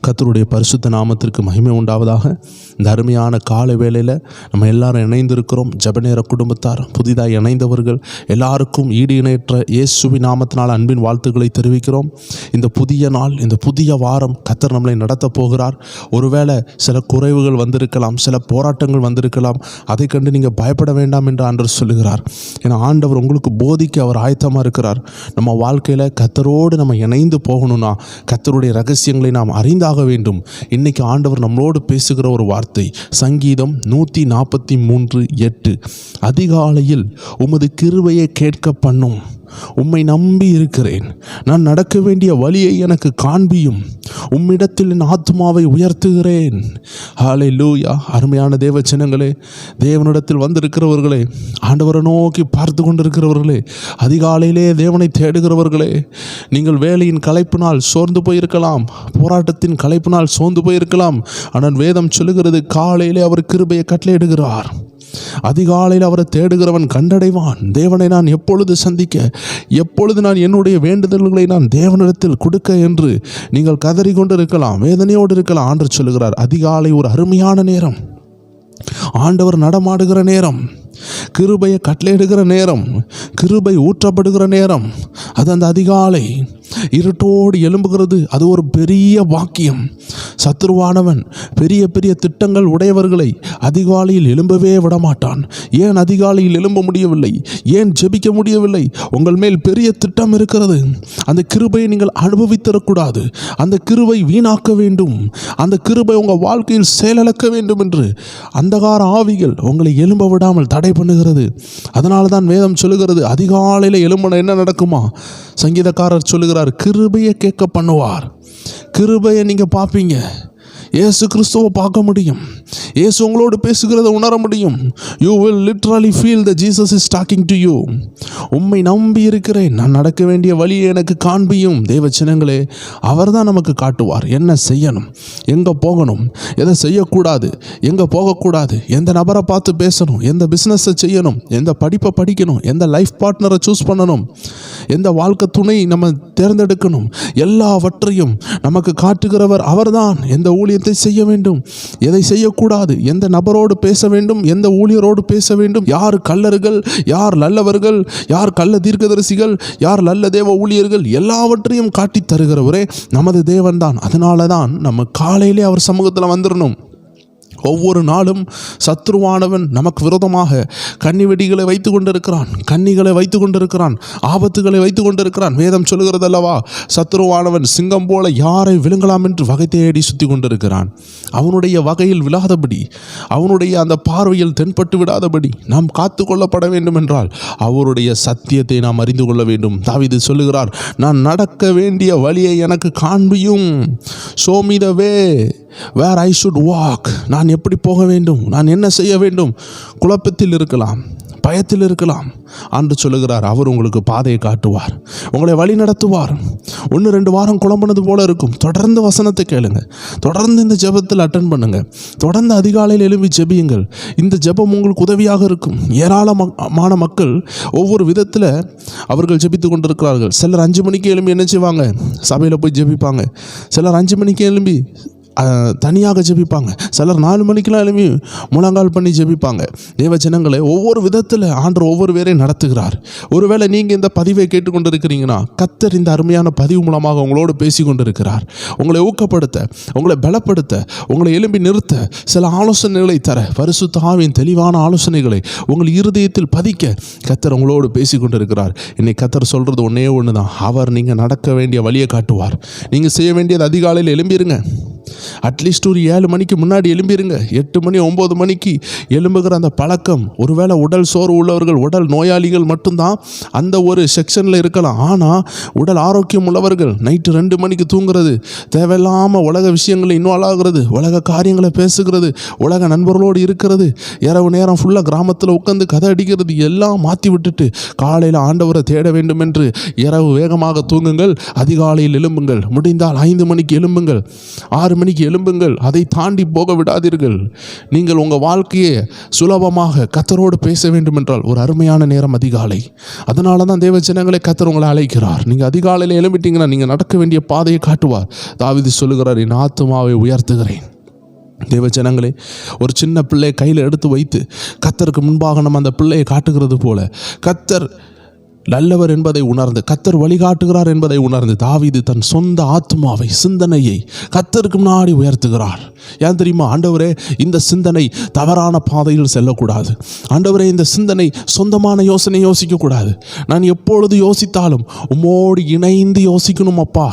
கர்த்தருடைய பரிசுத்த நாமத்திற்கு மகிமை உண்டாவதாக. இந்த அருமையான காலை வேளையில் நம்ம எல்லாரும் இணைந்திருக்கிறோம். ஜெபநேர குடும்பத்தார், புதிதாக இணைந்தவர்கள் எல்லாருக்கும் ஈடு இணையற்ற இயேசுவின் நாமத்தினால் அன்பின் வாழ்த்துக்களை தெரிவிக்கிறோம். இந்த புதிய நாள், இந்த புதிய வாரம் கர்த்தர் நம்மளை நடத்த போகிறார். ஒருவேளை சில குறைவுகள் வந்திருக்கலாம், சில போராட்டங்கள் வந்திருக்கலாம். அதை கண்டு நீங்கள் பயப்பட வேண்டாம் என்று ஆண்டவர் சொல்லுகிறார். ஏன்னா ஆண்டவர் உங்களுக்கு போதிக்க அவர் ஆயத்தமாக இருக்கிறார். நம்ம வாழ்க்கையில் கர்த்தரோடு நம்ம இணைந்து போகணும்னா கர்த்தருடைய ரகசியங்களை நாம் அறிந்தாக வேண்டும். இன்னைக்கு ஆண்டவர் நம்மளோடு பேசுகிற ஒரு வார்த்தை, சங்கீதம் 143:8. அதிகாலையில் உமது கிருபையை கேட்க பண்ணும், உம்மை நம்பி இருக்கிறேன். நான் நடக்க வேண்டிய வழியை எனக்கு காண்பியும், உம்மிடத்தில் என் ஆத்மாவை உயர்த்துகிறேன். ஹல்லேலூயா. அருமையான தேவ ஜனங்களே, தேவனிடத்தில் வந்திருக்கிறவர்களே, ஆண்டவரை நோக்கி பார்த்து கொண்டிருக்கிறவர்களே, அதிகாலையிலே தேவனை தேடுகிறவர்களே, நீங்கள் வேலையின் களைப்பினால் சோர்ந்து போயிருக்கலாம், போராட்டத்தின் களைப்பினால் சோர்ந்து போயிருக்கலாம். ஆனால் வேதம் சொல்லுகிறது, காலையிலே அவர் கிருபையை கட்டளையிடுகிறார். அதிகாலையில் அவரை தேடுகிறவன் கண்டடைவான். தேவனை நான் எப்பொழுது சந்திக்க, எப்பொழுது நான் என்னுடைய வேண்டுதல்களை நான் தேவனிடத்தில் கொடுக்க என்று நீங்கள் கதறிக்கொண்டு இருக்கலாம், வேதனையோடு இருக்கலாம். ஆண்டவர் சொல்லுகிறார், அதிகாலை ஒரு அருமையான நேரம், ஆண்டவர் நடமாடுகிற நேரம், கிருபையை கட்டளையிடுகிற நேரம், கிருபை ஊற்றப்படுகிற நேரம். அது அந்த அதிகாலை இருட்டோடு எழும்புகிறது. அது ஒரு பெரிய வாக்கியம். சத்துருவானவன் பெரிய பெரிய திட்டங்கள் உடையவர்களை அதிகாலையில் எழும்பவே விடமாட்டான். ஏன் அதிகாலையில் எழும்ப முடியவில்லை? ஏன் ஜெபிக்க முடியவில்லை? உங்கள் மேல் பெரிய திட்டம் இருக்கிறது. அந்த கிருபையை நீங்கள் அனுபவித்தரக்கூடாது. அந்த கிருபை வீணாக்க வேண்டும். அந்த கிருபை உங்கள் வாழ்க்கையில் செயலிழக்க வேண்டும் என்று அந்தகார ஆவிகள் உங்களை எழும்ப விடாமல் தடை பண்ணுகிறது. அதனால தான் வேதம் சொல்லுகிறது, அதிகாலையில் எழும்பின என்ன நடக்குமா? சங்கீதக்காரர் சொல்லுகிறார், கிருபையை கேட்க பண்ணுவார். கிருபையை நீங்கள் பார்ப்பீங்க. இயேசு கிறிஸ்துவை பார்க்க முடியும். இயேசு உங்களோடு பேசுகிறத உணர முடியும். You will literally feel that Jesus is talking to you. உம்மை நம்பி இருக்கிறேன், நான் நடக்க வேண்டிய வழியை எனக்கு காண்பியும். தேவ ஜனங்களே, அவர் தான் நமக்கு காட்டுவார். என்ன செய்யணும், எங்கே போகணும், எதை செய்யக்கூடாது, எங்கே போகக்கூடாது, எந்த நபரை பார்த்து பேசணும், எந்த பிஸ்னஸை செய்யணும், எந்த படிப்பை படிக்கணும், எந்த லைஃப் பார்ட்னரை சூஸ் பண்ணணும், எந்த வாழ்க்கை துணை நம்ம தேர்ந்தெடுக்கணும், எல்லாவற்றையும் நமக்கு காட்டுகிறவர் அவர்தான். எந்த ஊழியத்தை செய்ய வேண்டும், எதை செய்யக்கூடாது, எந்த நபரோடு பேச வேண்டும், எந்த ஊழியரோடு பேச வேண்டும், யார் கள்ளர்கள், யார் நல்லவர்கள், யார் கள்ள தீர்க்கதரிசிகள், யார் நல்ல தேவ ஊழியர்கள், எல்லாவற்றையும் காட்டி தருகிறவரே நமது தேவன் தான். அதனால தான் நம்ம காலையிலே அவர் சமூகத்தில் வந்துடணும். ஒவ்வொரு நாளும் சத்ருவானவன் நமக்கு விரோதமாக கன்னி வெடிகளை வைத்து கொண்டிருக்கிறான், கன்னிகளை வைத்து கொண்டிருக்கிறான், ஆபத்துகளை வைத்து கொண்டிருக்கிறான். வேதம் சொல்லுகிறது அல்லவா, சத்ருவானவன் சிங்கம் போல யாரை விழுங்கலாம் என்று வகை தேடி சுற்றி கொண்டிருக்கிறான். அவனுடைய வகையில் விழாதபடி, அவனுடைய அந்த பார்வையில் தென்பட்டு விடாதபடி நாம் காத்து கொள்ளப்பட வேண்டும் என்றால் அவருடைய சத்தியத்தை நாம் அறிந்து கொள்ள வேண்டும். தாவீது சொல்லுகிறார், நான் நடக்க வேண்டிய வழியை எனக்கு காண்பியும். show me the way where I should walk. நான் எப்படி போக வேண்டும், நான் என்ன செய்ய வேண்டும்? குழப்பத்தில் இருக்கலாம், பயத்தில் இருக்கலாம். ஆண்டு சொல்லுகிறார், அவர் உங்களுக்கு பாதையை காட்டுவார், உங்களை வழி நடத்துவார். 1-2 வாரம் குழம்பினது போல இருக்கும். தொடர்ந்து வசனத்தை கேளுங்க, தொடர்ந்து இந்த ஜெபத்தில் அட்டன் பண்ணுங்க, தொடர்ந்து அதிகாலையில் எழும்பி ஜெபியுங்கள். இந்த ஜெபம் உங்களுக்கு உதவியாக இருக்கும். ஏராளமான மக்கள் ஒவ்வொரு விதத்தில் அவர்கள் ஜெபித்து கொண்டிருக்கிறார்கள். சிலர் 5 மணிக்கு எழும்பி என்ன செய்வாங்க, சபையில் போய் ஜெபிப்பாங்க. சிலர் 5 மணிக்கு எழும்பி தனியாக ஜெபிப்பாங்க. சிலர் 4 மணிக்கெலாம் எழுப்பி முழங்கால் பண்ணி ஜெபிப்பாங்க. தேவ ஜனங்களே, ஒவ்வொரு விதத்தில் ஆண்டவர் ஒவ்வொரு பேரையும் நடத்துகிறார். ஒருவேளை நீங்கள் இந்த பதிவை கேட்டுக்கொண்டு இருக்கிறீங்கன்னா, கர்த்தர் இந்த அருமையான பதிவு மூலமாக உங்களோடு பேசி கொண்டிருக்கிறார். உங்களை ஊக்கப்படுத்த, உங்களை பலப்படுத்த, உங்களை எழும்பி நிறுத்த, சில ஆலோசனைகளை தர, பரிசுத்த ஆவியின் தெளிவான ஆலோசனைகளை உங்கள் இருதயத்தில் பதிக்க கர்த்தர் உங்களோடு பேசி கொண்டிருக்கிறார். இன்னைக்கு கர்த்தர் சொல்கிறது ஒன்றே ஒன்று தான், அவர் நீங்கள் நடக்க வேண்டிய வழியை காட்டுவார். நீங்கள் செய்ய வேண்டியது அதிகாலையில் எழும்பிருங்க. அட்லீஸ்ட் ஒரு 7 மணிக்கு முன்னாடி எழும்பிருங்க. 8 மணி 9 மணிக்கு எழும்புகிற அந்த பழக்கம், ஒருவேளை உடல் சோர்வு உள்ளவர்கள், உடல் நோயாளிகள் மட்டும்தான் அந்த ஒரு செக்ஷனில் இருக்கலாம். ஆனால் உடல் ஆரோக்கியம் உள்ளவர்கள் நைட்டு 2 மணிக்கு தூங்குறது, தேவையில்லாமல் உலக விஷயங்களை இன்வால்வ் ஆகிறது, உலக காரியங்களை பேசுகிறது, உலக நண்பர்களோடு இருக்கிறது, இரவு நேரம் ஃபுல்லாக கிராமத்தில் உட்காந்து கதை அடிக்கிறது, எல்லாம் மாற்றி விட்டுட்டு காலையில் ஆண்டவரை தேட வேண்டும் என்று இரவு வேகமாக தூங்குங்கள். அதிகாலையில் எழும்புங்கள். முடிந்தால் 5 மணிக்கு எழும்புங்கள், 6 மணிக்கு எழும்புங்கள், அதை தாண்டி போக விடாதீர்கள். நீங்கள் உங்கள் வாழ்க்கையை சுலபமாக கர்த்தரோடு பேச வேண்டும் என்றால் ஒரு அருமையான நேரம் அதிகாலை. அதனால தான் தேவ ஜனங்களை கர்த்தர் உங்களை அழைக்கிறார். நீங்கள் அதிகாலையில் எழும்பிட்டீங்கன்னா நீங்கள் நடக்க வேண்டிய பாதையை காட்டுவார். தாவீது சொல்லுகிறார், என் ஆத்துமாவை உயர்த்துகிறேன். தேவ ஜனங்களே, ஒரு சின்ன பிள்ளையை கையில் எடுத்து வைத்து கர்த்தருக்கு முன்பாக நம்ம அந்த பிள்ளையை காட்டுகிறது போல கர்த்தர் நல்லவர் என்பதை உணர்ந்து, கர்த்தர் வழிகாட்டுகிறார் என்பதை உணர்ந்து தாவீது தன் சொந்த ஆத்மாவை, சிந்தனையை கர்த்தருக்கு முன்னாடி உயர்த்துகிறார். ஏன் தெரியுமா? ஆண்டவரே, இந்த சிந்தனை தவறான பாதையில் செல்லக்கூடாது. ஆண்டவரே, இந்த சிந்தனை சொந்தமான யோசனை யோசிக்கக்கூடாது. நான் எப்பொழுது யோசித்தாலும் உம்மோடு இணைந்து யோசிக்கணும் அப்பா,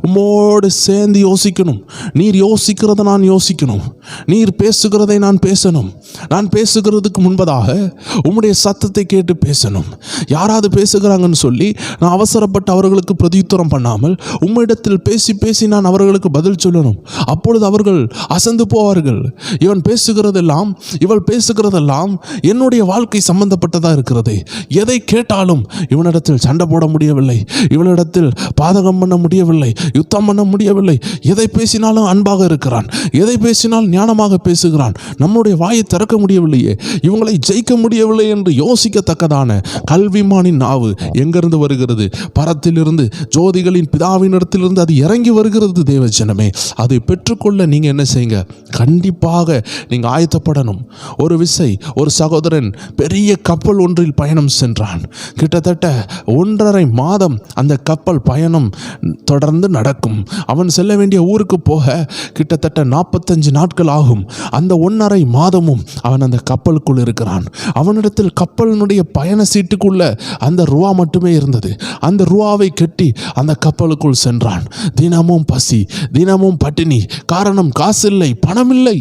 உம்மோடு சேர்ந்து யோசிக்கணும். நீர் யோசிக்கிறத நான் யோசிக்கணும், நீர் பேசுகிறதை நான் பேசணும். நான் பேசுகிறதுக்கு முன்பதாக உம்முடைய சத்தத்தை கேட்டு பேசணும். யாராவது பேசுகிறாங்கன்னு சொல்லி நான் அவசரப்பட்டு அவர்களுக்கு பிரதியுத்தரம் பண்ணாமல் உம்மிடத்தில் பேசி பேசி நான் அவர்களுக்கு பதில் சொல்லணும். அப்பொழுது அவர்கள் அசந்து போவார்கள். இவன் பேசுகிறதெல்லாம், இவள் பேசுகிறதெல்லாம் என்னுடைய வாழ்க்கை சம்பந்தப்பட்டதாக இருக்கிறது. எதை கேட்டாலும் இவனிடத்தில் சண்டை போட முடியவில்லை, இவளிடத்தில் பாதகம் பண்ண முடியவில்லை, யுத்தம் பண்ண முடியவில்லை. எதை பேசினாலும் அன்பாக இருக்கிறான், எதை பேசினாலும் ஞானமாக பேசுகிறான். நம்முடைய வாயை திறக்க முடியவில்லையே, இவங்களை ஜெயிக்க முடியவில்லை என்று யோசிக்கத்தக்கதான கல்விமானின் நாவு எங்கிருந்து வருகிறது? பரத்திலிருந்து, ஜோதிகளின் பிதாவினிடத்திலிருந்து அது இறங்கி வருகிறது. தேவஜனமே, அதை பெற்றுக்கொள்ள நீங்கள் என்ன செய்யுங்க? கண்டிப்பாக நீங்கள் ஆயத்தப்படணும். ஒரு விசை ஒரு சகோதரன் பெரிய கப்பல் ஒன்றில் பயணம் சென்றான். கிட்டத்தட்ட 1.5 மாதம் அந்த கப்பல் பயணம் தொடர்ந்து நடக்கும். அவன் செல்ல வேண்டிய ஊருக்கு போக கிட்டத்தட்ட 45 நாட்கள் ஆகும். அந்த 1.5 மாதமும் அவன் அந்த கப்பலுக்குள் இருக்கிறான். அவனிடத்தில் கப்பலினுடைய பயண சீட்டுக்குள்ள அந்த ரூபா மட்டுமே இருந்தது. அந்த ரூபாவை கட்டி அந்த கப்பலுக்குள் சென்றான். தினமும் பசி, தினமும் பட்டினி. காரணம் காசு இல்லை, பணம் இல்லை.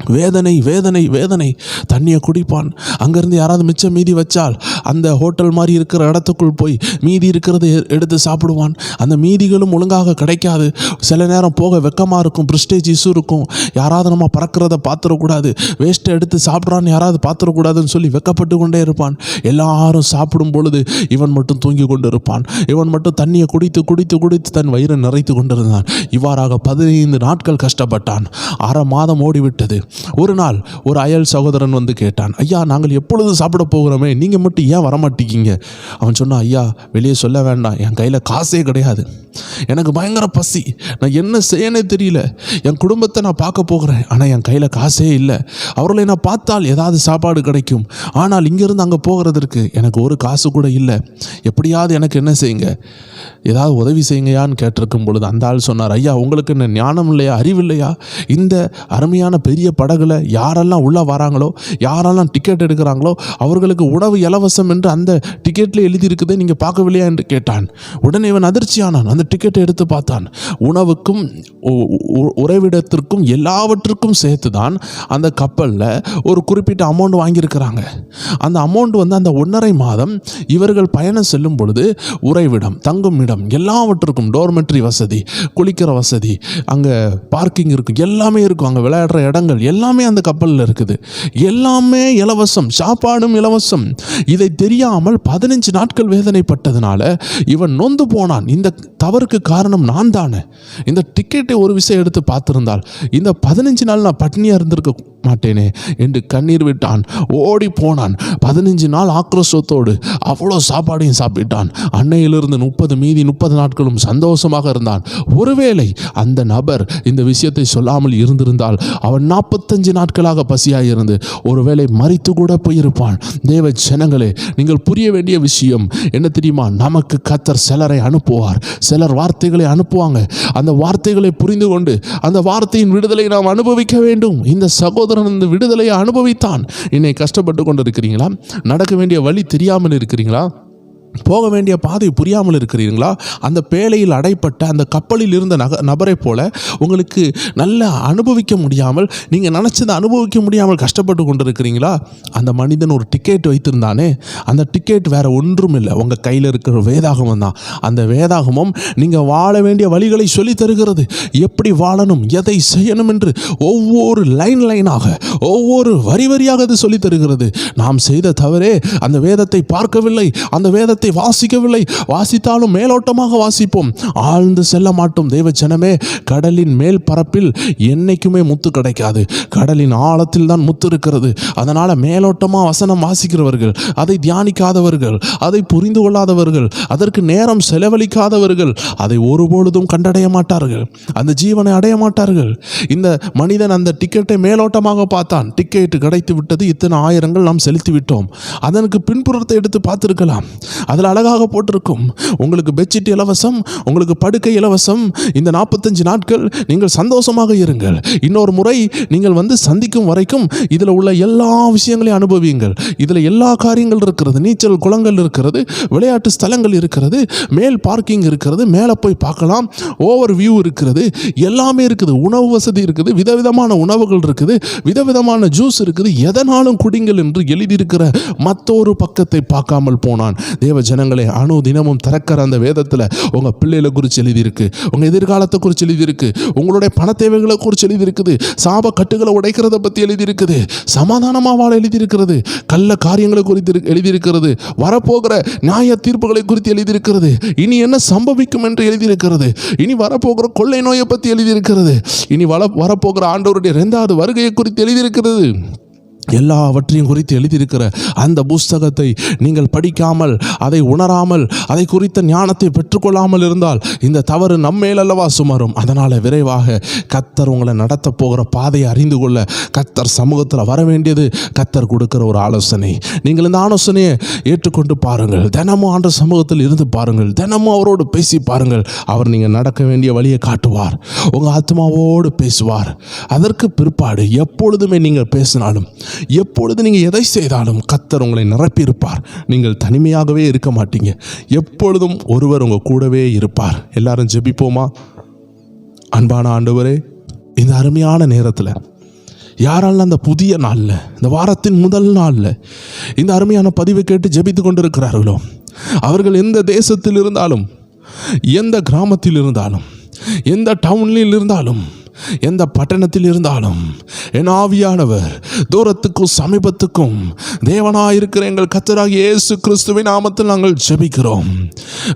வேதனை வேதனை வேதனை. தண்ணியை குடிப்பான். அங்கேருந்து யாராவது மிச்சம் மீதி வச்சால் அந்த ஹோட்டல் மாதிரி இருக்கிற இடத்துக்குள் போய் மீதி இருக்கிறத எடுத்து சாப்பிடுவான். அந்த மீதிகளும் ஒழுங்காக கிடைக்காது. சில நேரம் போக வெக்கமாக இருக்கும், ப்ரிஸ்டேஜ் இஷ்யூ இருக்கும். யாராவது நம்ம பறக்கிறத பார்த்துடக்கூடாது, வேஸ்ட்டை எடுத்து சாப்பிட்றான்னு யாராவது பார்த்துடக்கூடாதுன்னு சொல்லி வெக்கப்பட்டு கொண்டே இருப்பான். எல்லாரும் சாப்பிடும் பொழுது இவன் மட்டும் தூங்கி கொண்டு இருப்பான். இவன் மட்டும் தண்ணியை குடித்து குடித்து குடித்து தன் வயிறை நிறைத்து கொண்டிருந்தான். இவ்வாறாக 15 நாட்கள் கஷ்டப்பட்டான். 1/2 மாதம் ஓடிவிட்டது. ஒரு நாள் ஒரு அயல் சகோதரன் வந்து கேட்டான், ஐயா, நாங்கள் எப்பொழுது சாப்பிட போகிறோமே, நீங்கள் மட்டும் ஏன் வரமாட்டீங்க? அவன் சொன்னான், ஐயா, வெளியே சொல்ல வேண்டாம், என் கையில் காசே கிடையாது, எனக்கு பயங்கர பசி, நான் என்ன செய்யனே தெரியல, என் குடும்பத்தை நான் பார்க்க போகிறேன், ஆனால் என் கையில் காசே இல்லை. அவர்களை நான் பார்த்தால் ஏதாவது சாப்பாடு கிடைக்கும், ஆனால் இங்கேருந்து அங்கே போகிறதற்கு எனக்கு ஒரு காசு கூட இல்லை. எப்படியாவது எனக்கு என்ன செய்யுங்க, ஏதாவது உதவி செய்யுங்கயான்னு கேட்டிருக்கும் பொழுது அந்த ஆள் சொன்னார், ஐயா, உங்களுக்கு என்ன ஞானம் இல்லையா, அறிவு இல்லையா? இந்த அருமையான பெரிய படகுல யாரெல்லாம் உள்ளே வராங்களோ, யாரெல்லாம் டிக்கெட் எடுக்கிறாங்களோ அவர்களுக்கு உணவு இலவசம் என்று அந்த டிக்கெட்டில் எழுதியிருக்குதே, நீங்கள் பார்க்கவில்லையா என்று கேட்டான். உடனே இவன் அதிர்ச்சியானான். அந்த டிக்கெட்டை எடுத்து பார்த்தான். உணவுக்கும் உறைவிடத்திற்கும் எல்லாவற்றுக்கும் சேர்த்து தான் அந்த கப்பலில் ஒரு குறிப்பிட்ட அமௌண்ட் வாங்கியிருக்கிறாங்க. அந்த அமௌண்ட் வந்து அந்த 1.5 மாதம் இவர்கள் பயணம் செல்லும் பொழுது உறைவிடம், தங்கும் இடம், எல்லாவற்றுக்கும் டோர்மெட்ரி வசதி, குளிக்கிற வசதி, அங்கே பார்க்கிங் இருக்கும், எல்லாமே இருக்கும், அங்கே விளையாடுற இடங்கள் எல்லாமே அந்த கப்பலில் இருக்குது. எல்லாமே இலவசம், சாப்பாடும் இலவசம். இதை தெரியாமல் 15 நாட்கள் வேதனைப்பட்டதுனால இவன் நொந்து போனான். இந்த தவறுக்கு காரணம் நான் தானே. இந்த டிக்கெட்டை ஒரு விஷயம் எடுத்து பார்த்திருந்தால் இந்த 15 நாள் நான் பட்டினியாக இருந்திருக்க மாட்டேனே என்று கண்ணீர் விட்டான். ஓடி போனான். 15 நாள் ஆக்ரோஷத்தோடு அவ்வளோ சாப்பாடையும் சாப்பிட்டான். அன்னையிலிருந்து 30 நாட்களும் சந்தோஷமாக இருந்தான். ஒருவேளை அந்த நபர் இந்த விஷயத்தை சொல்லாமல் இருந்திருந்தால் அவன் 45 நாட்களாக பசியாக இருந்து ஒருவேளை மரித்து கூட போயிருப்பான். தேவ ஜனங்களே, நீங்கள் புரிய வேண்டிய விஷயம் என்ன தெரியுமா? நமக்கு கர்த்தர் சிலரை அனுப்புவார், சிலர் வார்த்தைகளை அனுப்புவாங்க. அந்த வார்த்தைகளை புரிந்து கொண்டு அந்த வார்த்தையின் விடுதலை நாம் அனுபவிக்க வேண்டும். இந்த சகோதரன் இந்த விடுதலையை அனுபவித்தான். இன்னை கஷ்டப்பட்டு கொண்டு இருக்கிறீங்களா? நடக்க வேண்டிய வழி தெரியாமல் இருக்கிறீங்களா? போக வேண்டிய பாதை புரியாமல் இருக்கிறீங்களா? அந்த பேழையில் அடைப்பட்ட அந்த கப்பலில் இருந்த நபரை போல உங்களுக்கு நல்ல அனுபவிக்க முடியாமல், நீங்கள் நினச்சதை அனுபவிக்க முடியாமல் கஷ்டப்பட்டு கொண்டு இருக்கிறீங்களா? அந்த மனிதன் ஒரு டிக்கெட் வைத்திருந்தானே, அந்த டிக்கெட் வேறு ஒன்றும் இல்லை, உங்கள் கையில் இருக்கிற வேதாகமம் தான். அந்த வேதாகமம் நீங்கள் வாழ வேண்டிய வழிகளை சொல்லி தருகிறது. எப்படி வாழணும், எதை செய்யணும் என்று ஒவ்வொரு லைனாக, ஒவ்வொரு வரியாக அது சொல்லி தருகிறது. நாம் செய்த தவறே அந்த வேதத்தை பார்க்கவில்லை, அந்த வேதத்தை வேதத்தை வாசிக்கவில்லை, வாசித்தாலும் மேலோட்டமாக வாசிப்போம், ஆழ்ந்து செல்ல மாட்டோம். தேவ ஜனமே, கடலின் மேல் பரப்பில் என்னைக்குமே முத்து கிடைக்காது, கடலின் ஆழத்தில் தான் முத்து இருக்கிறது. அதனால் மேலோட்டமாக வசனம் வாசிக்கிறவர்கள், அதை தியானிக்காதவர்கள், அதை புரிந்து கொள்ளாதவர்கள், அதற்கு நேரம் செலவழிக்காதவர்கள் அதை ஒருபொழுதும் கண்டடைய மாட்டார்கள், அந்த ஜீவனை அடைய மாட்டார்கள். இந்த மனிதன் அந்த டிக்கெட்டை மேலோட்டமாக பார்த்தான், டிக்கெட் கிடைத்து விட்டது, இத்தனை ஆயிரங்கள் நாம் செலுத்தி விட்டோம். அதற்கு பின்புறத்தை எடுத்து பார்த்துருக்கலாம், அதில் அழகாக போட்டிருக்கும், உங்களுக்கு பெட்ஷீட் இலவசம், உங்களுக்கு படுக்கை இலவசம், இந்த 45 நாட்கள் நீங்கள் சந்தோஷமாக இருங்கள், இன்னொரு முறை நீங்கள் வந்து சந்திக்கும் வரைக்கும் இதில் உள்ள எல்லா விஷயங்களையும் அனுபவியுங்கள், இதில் எல்லா காரியங்கள் இருக்கிறது, நீச்சல் குளங்கள் இருக்கிறது, விளையாட்டு ஸ்தலங்கள் இருக்கிறது, மேல் பார்க்கிங் இருக்கிறது, மேலே போய் பார்க்கலாம், ஓவர் வியூ இருக்கிறது, எல்லாமே இருக்குது, உணவு வசதி இருக்குது, விதவிதமான உணவுகள் இருக்குது, விதவிதமான ஜூஸ் இருக்குது, எதனாலும் குடிங்கள் என்று எழுதியிருக்கிற மற்றொரு பக்கத்தை பார்க்காமல் போனான். தேவ ஜனங்களே, அணு தினமும் திறக்கிற அந்த வேதத்தில் உங்கள் பிள்ளைகளை குறித்து எழுதியிருக்கு, உங்கள் எதிர்காலத்தை குறித்து எழுதியிருக்கு, உங்களுடைய பண தேவைகளை குறித்து எழுதியிருக்குது, சாப கட்டுகளை உடைக்கிறத பற்றி எழுதியிருக்குது, சமாதானமாக வாழ எழுதியிருக்கிறது, கள்ள காரியங்களை குறித்து எழுதியிருக்கிறது, வரப்போகிற நியாய தீர்ப்புகளை குறித்து எழுதியிருக்கிறது, இனி என்ன சம்பவிக்கும் என்று எழுதியிருக்கிறது, இனி வரப்போகிற கொள்ளை நோயை பற்றி எழுதியிருக்கிறது, இனி வரப்போகிற ஆண்டவருடைய 2வது வருகையை குறித்து எழுதியிருக்கிறது. எல்லாவற்றையும் குறித்து எழுதியிருக்கிற அந்த புஸ்தகத்தை நீங்கள் படிக்காமல், அதை உணராமல், அதை குறித்த ஞானத்தை பெற்றுக்கொள்ளாமல் இருந்தால் இந்த தவறு நம்மேல் அல்லவா சுமரும். அதனால் விரைவாக கர்த்தர் உங்களை நடத்த போகிற பாதையை அறிந்து கொள்ள கர்த்தர் சமூகத்தில் வர வேண்டியது கர்த்தர் கொடுக்கிற ஒரு ஆலோசனை. நீங்கள் இந்த ஆலோசனையை ஏற்றுக்கொண்டு பாருங்கள், தினமும் ஆண்டவர் சமூகத்தில் இருந்து பாருங்கள், தினமும் அவரோடு பேசி பாருங்கள். அவர் நீங்கள் நடக்க வேண்டிய வழியை காட்டுவார், உங்கள் ஆத்மாவோடு பேசுவார். அதற்கு பிற்பாடு எப்பொழுதுமே நீங்கள் பேசினாலும், எப்பொழுது நீங்கள் எதை செய்தாலும் கர்த்தர் உங்களை நிரப்பியிருப்பார். நீங்கள் தனிமையாகவே இருக்க மாட்டீங்க, எப்பொழுதும் ஒருவர் உங்கள் கூடவே இருப்பார். எல்லாரும் ஜெபிப்போமா? அன்பான ஆண்டவரே, இந்த அருமையான நேரத்தில் யாரால் அந்த புதிய நாளில், இந்த வாரத்தின் முதல் நாளில் இந்த அருமையான பதிவை கேட்டு ஜெபித்து கொண்டிருக்கிறார்களோ, அவர்கள் எந்த தேசத்தில் இருந்தாலும், எந்த கிராமத்தில் இருந்தாலும், எந்த டவுனில் இருந்தாலும், எந்த பட்டணத்தில் இருந்தாலும், என் ஆவியானவர் தூரத்துக்கும் சமீபத்துக்கும் தேவனாயிருக்கிற எங்கள் கர்த்தராகிய இயேசு கிறிஸ்துவின் நாமத்தில் நாங்கள் ஜெபிக்கிறோம்.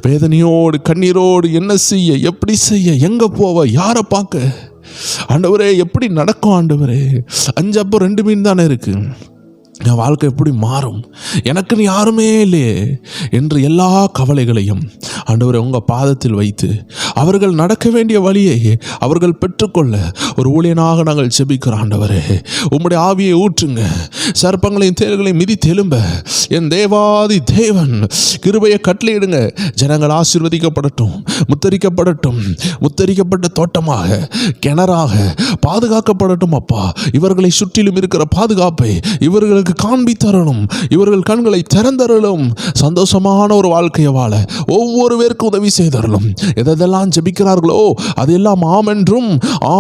வேதனையோடு கண்ணீரோடு என்ன செய்ய, எப்படி செய்ய, எங்கே போவ, யாரை பார்க்க, ஆண்டவரே எப்படி நடக்கும், ஆண்டவரே 5 அப்பம் 2 மீன் தானே இருக்கு, என் வாழ்க்கை எப்படி மாறும், எனக்குன்னு யாருமே இல்லையே என்று எல்லா கவலைகளையும் ஆண்டவரை உங்கள் பாதத்தில் வைத்து அவர்கள் நடக்க வேண்டிய வழியை அவர்கள் பெற்றுக்கொள்ள ஒரு ஊழியனாக நாங்கள் ஜெபிக்கிறோம். ஆண்டவரே, உம்முடைய ஆவியை ஊற்றுங்க, சர்ப்பங்களையும் தேள்களையும் மிதித்து எழும்ப என் தேவாதி தேவன் கிருபையை கட்டளையிடுங்க. ஜனங்கள் ஆசீர்வதிக்கப்படட்டும், முத்தரிக்கப்படட்டும், முத்தரிக்கப்பட்ட தோட்டமாக கிணறாக பாதுகாக்கப்படட்டும். அப்பா, இவர்களை சுற்றிலும் இருக்கிற பாதுகாப்பை இவர்களுக்கு காண்பித்தரணும், இவர்கள் கண்களை திறந்தரலும், சந்தோஷமான ஒரு வாழ்க்கையை வாழ ஒவ்வொரு பேருக்கும் உதவி செய்தரலும். எதெல்லாம் ஜெபிக்கிறார்களோ அதெல்லாம் ஆம் என்றும்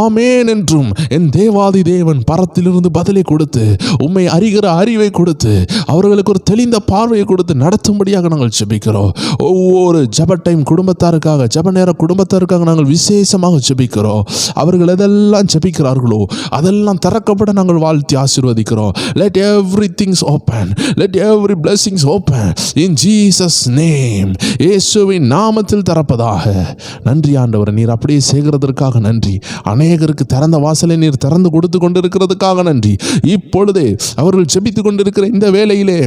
ஆமேன் என்றும் என் தேவாதி தேவன் பரத்திலிருந்து பதிலை கொடுத்து, உம்மை அறிகிற அறிவை கொடுத்து, அவர்களுக்கு ஒரு தெளிந்த பார்வையை கொடுத்து நடத்தும்படியாக நாங்கள் ஜெபிக்கிறோம். ஒவ்வொரு ஜெப டைம் குடும்பத்தாருக்காக, ஜெப நேர குடும்பத்தாருக்காக நாங்கள் விசேஷமாக ஜெபிக்கிறோம். அவர்கள் எதெல்லாம் ஜெபிக்கிறார்களோ அதெல்லாம் திறக்கப்பட நாங்கள் வாழ்த்தி ஆசீர்வதிக்கிறோம். Let everything open, let every blessings open in Jesus name. இயேசுவின் நாமத்தில் திறப்பதாக. நன்றி ஆண்டவரே, நீர் அப்படியே செய்கிறதற்காக நன்றி. அநேகருக்கு திறந்த வாசலை நீர் திறந்து கொடுத்து கொண்டிருக்கிறதுக்காக நன்றி. இப்பொழுதே அவர்கள் ஜெபித்து கொண்டிருக்கிற இந்த வேளையிலே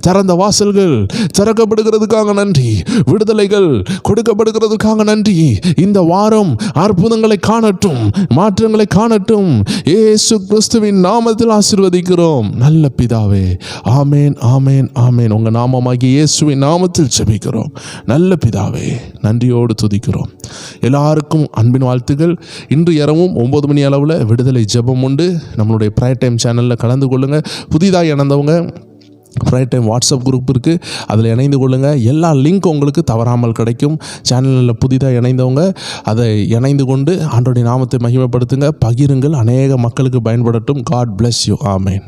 திறந்த வாசல்கள் திறக்கப்படுகிறதுக்காக நன்றி, விடுதலைகள் கொடுக்கப்படுகிறதுக்காக நன்றி. இந்த வாரம் அற்புதங்களை காணட்டும், மாற்றங்களை காணட்டும். இயேசு கிறிஸ்துவின் நாமத்தில் ஆசீர்வதிக்கிறோம் நல்ல பிதாவே. ஆமேன், ஆமேன், ஆமேன். உங்கள் நாமமாகிய இயேசுவின் நாமத்தில் ஜெபிக்கிறோம் நல்ல பிதாவே. நன்றியோடு துதிக்கிறோம். எல்லாருக்கும் அன்பின் வாழ்த்துக்கள். இன்று இரவும் 9 மணி அளவில் விடுதலை ஜெபம் உண்டு. நம்மளுடைய ப்ரேயர் டைம் சேனலில் கலந்து கொள்ளுங்கள். புதிதாக இணைந்தவங்க ப்ரேயர் டைம் வாட்ஸ்அப் குரூப் இருக்குது, அதில் இணைந்து கொள்ளுங்கள். எல்லா லிங்க் உங்களுக்கு தவறாமல் கிடைக்கும். சேனலில் புதிதாக இணைந்தவங்க அதை இணைந்து கொண்டு ஆண்டவருடைய நாமத்தை மகிமைப்படுத்துங்க, பகிருங்கள், அநேக மக்களுக்கு பயன்படட்டும். God bless you. ஆமேன்.